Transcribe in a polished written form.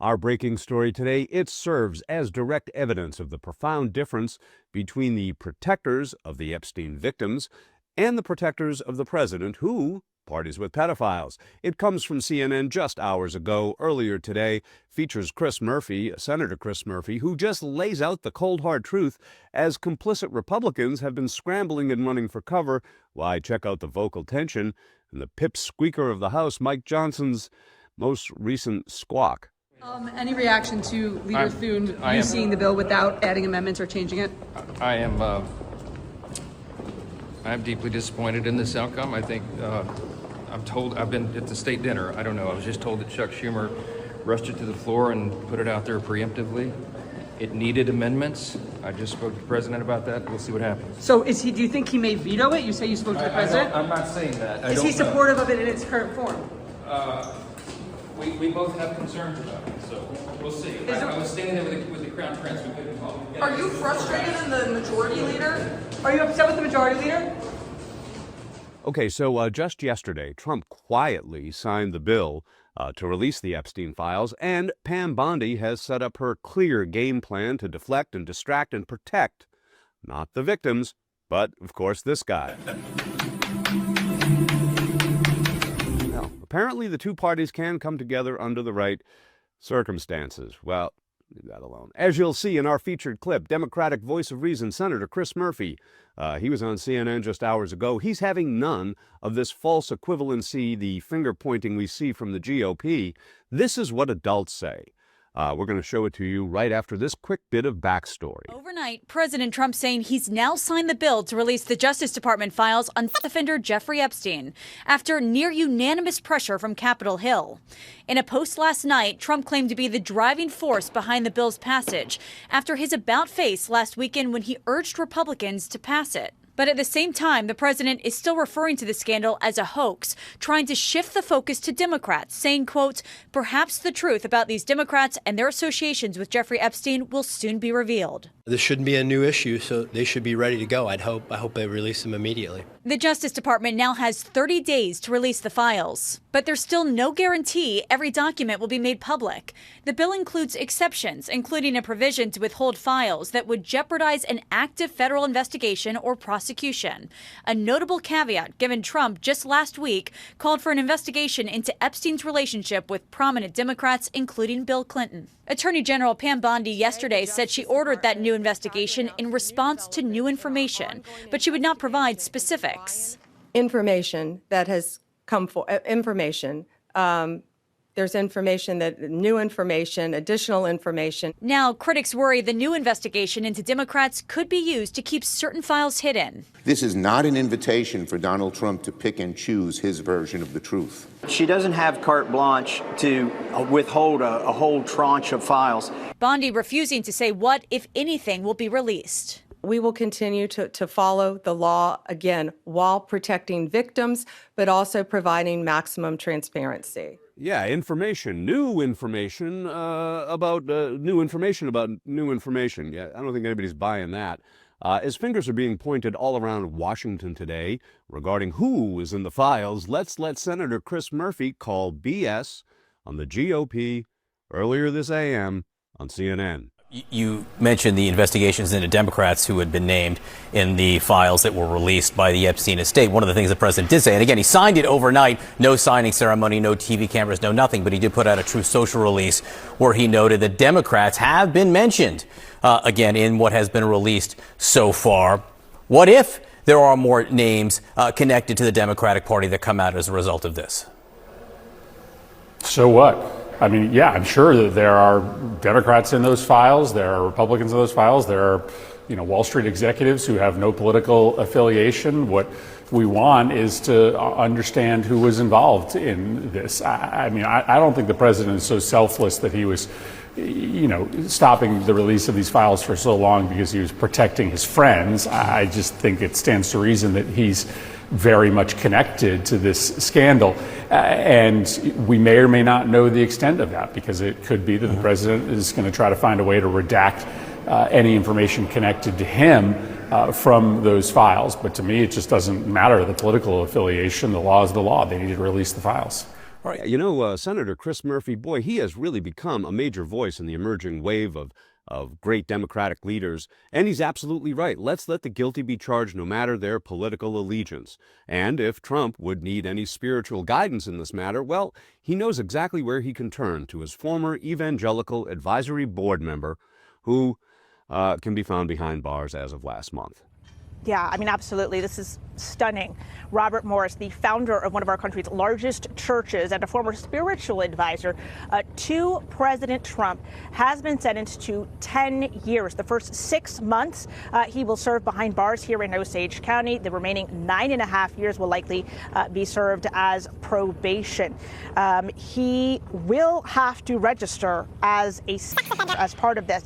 Our breaking story today, it serves as direct evidence of the profound difference between the protectors of the Epstein victims and the protectors of the president who parties with pedophiles. It comes from CNN just hours ago. Earlier today, features Chris Murphy, Senator Chris Murphy, who just lays out the cold hard truth as complicit Republicans have been scrambling and running for cover. Why, check out the vocal tension and the pip squeaker of the House, Mike Johnson's most recent squawk. Any reaction to Leader Thune seeing the bill without adding amendments or changing it? I'm deeply disappointed in this outcome. I think I'm told I've been at the state dinner. I don't know. I was just told that Chuck Schumer rushed it to the floor and put it out there preemptively. It needed amendments. I just spoke to the president about that. We'll see what happens. So do you think he may veto it? You say you spoke to the president? I'm not saying that. Is he supportive of it in its current form? We both have concerns about it, so we'll see. I was standing there with the Crown Prince. We couldn't talk. Are you frustrated in the majority leader? Are you upset with the majority leader? Okay, so just yesterday, Trump quietly signed the bill to release the Epstein files, and Pam Bondi has set up her clear game plan to deflect and distract and protect not the victims, but, of course, this guy. Apparently, the two parties can come together under the right circumstances. Well, leave that alone. As you'll see in our featured clip, Democratic voice of reason, Senator Chris Murphy, he was on CNN just hours ago. He's having none of this false equivalency, the finger-pointing we see from the GOP. This is what adults say. We're going to show it to you right after this quick bit of backstory. Overnight, President Trump saying he's now signed the bill to release the Justice Department files on offender Jeffrey Epstein after near unanimous pressure from Capitol Hill. In a post last night, Trump claimed to be the driving force behind the bill's passage after his about-face last weekend when he urged Republicans to pass it. But at the same time, the president is still referring to the scandal as a hoax, trying to shift the focus to Democrats, saying, quote, perhaps the truth about these Democrats and their associations with Jeffrey Epstein will soon be revealed. This shouldn't be a new issue, so they should be ready to go. I hope they release them immediately. The Justice Department now has 30 days to release the files, but there's still no guarantee every document will be made public. The bill includes exceptions, including a provision to withhold files that would jeopardize an active federal investigation or prosecution. A notable caveat given Trump just last week called for an investigation into Epstein's relationship with prominent Democrats, including Bill Clinton. Attorney General Pam Bondi yesterday said she ordered that new investigation in response to new information, but she would not provide specifics. Information that has come for there's information new information, additional information. Now, critics worry the new investigation into Democrats could be used to keep certain files hidden. This is not an invitation for Donald Trump to pick and choose his version of the truth. She doesn't have carte blanche to withhold a whole tranche of files. Bondi refusing to say what, if anything, will be released. We will continue to follow the law, again, while protecting victims, but also providing maximum transparency. Yeah, new information about new information. Yeah, I don't think anybody's buying that. As fingers are being pointed all around Washington today regarding who is in the files, let's let Senator Chris Murphy call BS on the GOP earlier this AM on CNN. You mentioned the investigations into Democrats who had been named in the files that were released by the Epstein estate. One of the things the president did say, and again, he signed it overnight, no signing ceremony, no TV cameras, no nothing, but he did put out a Truth Social release where he noted that Democrats have been mentioned, again, in what has been released so far. What if there are more names connected to the Democratic Party that come out as a result of this? So what? I mean, yeah, I'm sure that there are Democrats in those files. There are Republicans in those files. There are, Wall Street executives who have no political affiliation. What we want is to understand who was involved in this. I don't think the president is so selfless that he was, stopping the release of these files for so long because he was protecting his friends. I just think it stands to reason that he's very much connected to this scandal. And we may or may not know the extent of that, because it could be that the president is going to try to find a way to redact any information connected to him from those files. But to me, it just doesn't matter the political affiliation. The law is the law. They need to release the files. All right, you know, Senator Chris Murphy, boy, he has really become a major voice in the emerging wave of great Democratic leaders. And he's absolutely right. Let's let the guilty be charged no matter their political allegiance. And if Trump would need any spiritual guidance in this matter, well, he knows exactly where he can turn to his former evangelical advisory board member, who can be found behind bars as of last month. Yeah, I mean, absolutely. This is stunning. Robert Morris, the founder of one of our country's largest churches and a former spiritual advisor to President Trump, has been sentenced to 10 years. The first 6 months he will serve behind bars here in Osage County. The remaining 9.5 years will likely be served as probation. He will have to register as a as part of this.